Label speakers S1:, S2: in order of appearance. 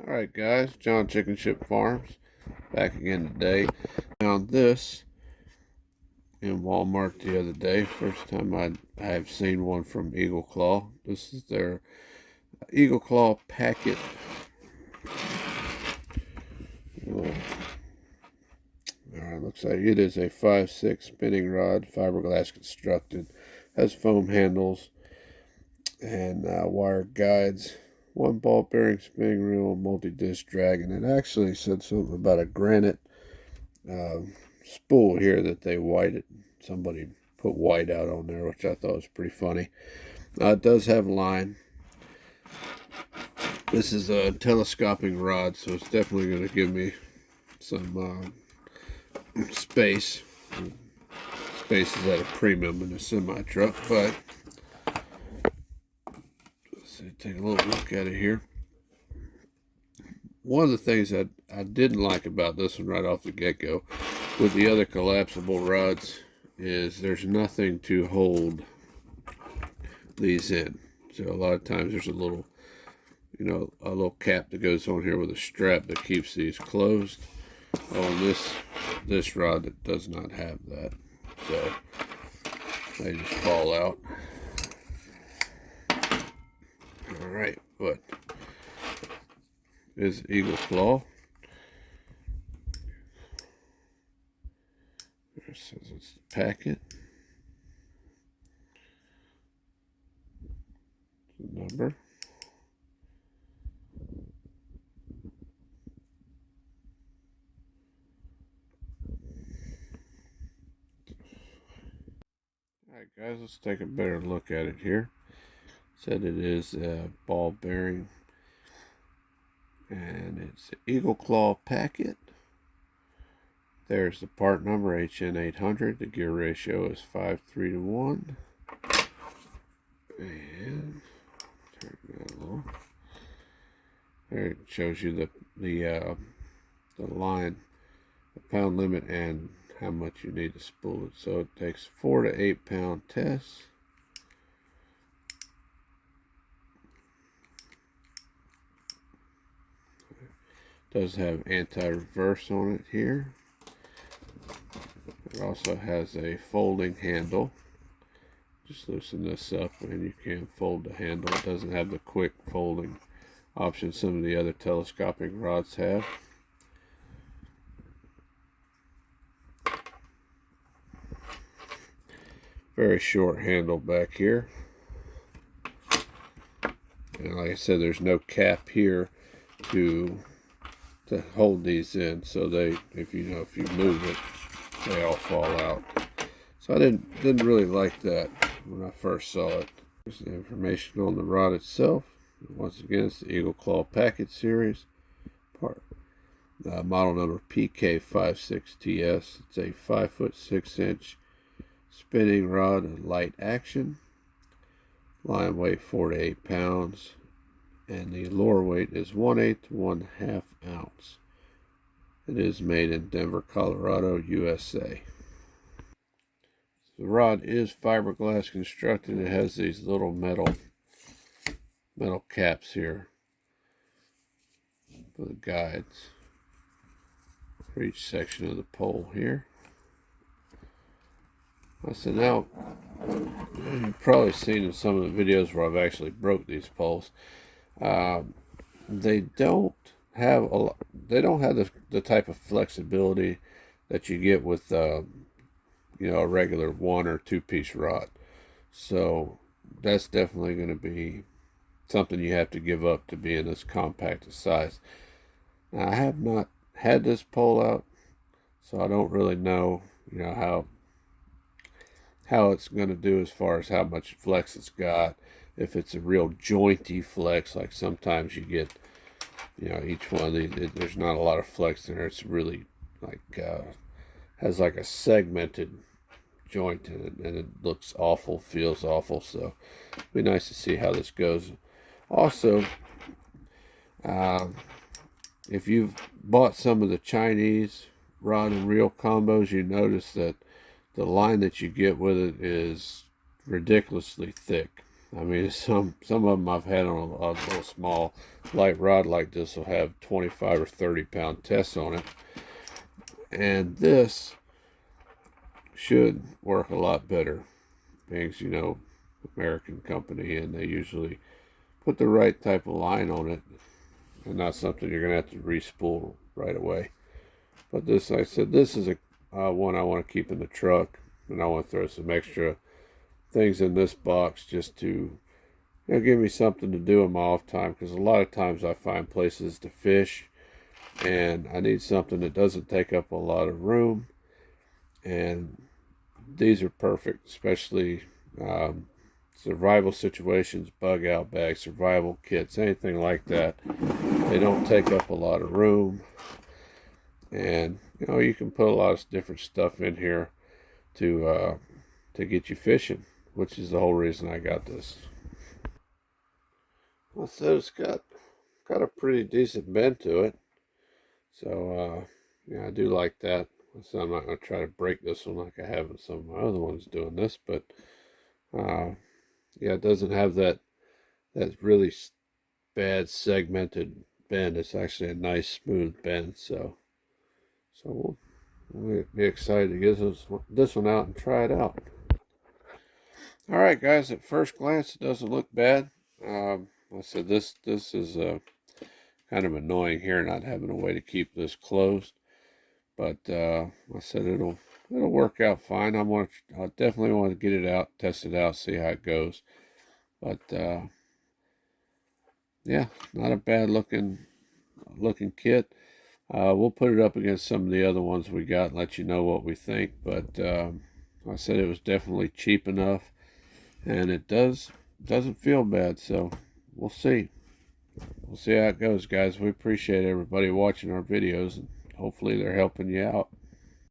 S1: Alright guys, John Chicken Ship Farms back again today. Found this in Walmart the other day. First time I have seen one from Eagle Claw. This is their Eagle Claw packet. Alright, looks like it is a 5/6 spinning rod, fiberglass constructed. Has foam handles and wire guides. One ball bearing spinning reel, multi-disc drag, and it actually said something about a granite spool here that they whited. Somebody put white out on there, which I thought was pretty funny. It does have line. This is a telescoping rod, so it's definitely going to give me some space. Space is at a premium in a semi-truck, but take a little look at it here. One of the things that I didn't like about this one right off the get-go with the other collapsible rods is there's nothing to hold these in. So a lot of times there's a little, a little cap that goes on here with a strap that keeps these closed. On this rod, it does not have that. So they just fall out. Alright, but is Eagle Claw. It says it's the packet. The number. Alright guys, let's take a better look at it here. Said it is a ball bearing, and it's the Eagle Claw packet. There's the part number, HN800. The gear ratio is 5:3 to 1. And turn that a little. There it shows you the line, the pound limit, and how much you need to spool it. So it takes 4 to 8 pound tests. Does have anti-reverse on it here. It also has a folding handle. Just loosen this up and you can fold the handle. It doesn't have the quick folding option some of the other telescopic rods have. Very short handle back here. And like I said, there's no cap here to hold these in, so if you move it, they all fall out. So I didn't really like that when I first saw it. Here's the information on the rod itself. Once again, it's the Eagle Claw packet series, model number PK56TS. It's a 5'6" spinning rod of light action. Line weight 4 to 8 pounds. And the lure weight is 1/8 to 1/2 ounce. It is made in Denver, Colorado, USA. The rod is fiberglass constructed. It has these little metal caps here for the guides for each section of the pole here. So now, you've probably seen in some of the videos where I've actually broke these poles. They don't have the type of flexibility that you get with a regular 1 or 2 piece rod. So that's definitely going to be something you have to give up to be in this compact of size. Now, I have not had this pole out, so I don't really know how it's going to do as far as how much flex it's got. If it's a real jointy flex, like sometimes you get, each one of these, there's not a lot of flex in there. It's really like, has like a segmented joint in it, and it looks awful, feels awful. So it'd be nice to see how this goes. Also, if you've bought some of the Chinese rod and reel combos, you notice that the line that you get with it is ridiculously thick. I mean, some of them I've had on a little small light rod like this will have 25 or 30 pound tests on it, and this should work a lot better. Being, you know, American company, and they usually put the right type of line on it, and not something you're gonna have to respool right away. But this, like I said, this is a one I want to keep in the truck, and I want to throw some extra things in this box just to, you know, give me something to do in my off time, because a lot of times I find places to fish and I need something that doesn't take up a lot of room, and these are perfect, especially survival situations, bug out bags, survival kits, anything like that. They don't take up a lot of room, and you know, you can put a lot of different stuff in here to get you fishing, which is the whole reason I got this. Well, so it's got a pretty decent bend to it, so yeah, I do like that. So I'm not going to try to break this one like I have in some of my other ones doing this, but uh, yeah, it doesn't have that really bad segmented bend. It's actually a nice smooth bend, we'll be excited to get this one out and try it out. All right, guys. At first glance, it doesn't look bad. I said this is kind of annoying here, not having a way to keep this closed. But I said it'll work out fine. I definitely want to get it out, test it out, see how it goes. But yeah, not a bad looking kit. We'll put it up against some of the other ones we got and let you know what we think. But I said it was definitely cheap enough, and it doesn't feel bad. So we'll see. We'll see how it goes, guys. We appreciate everybody watching our videos, and hopefully they're helping you out.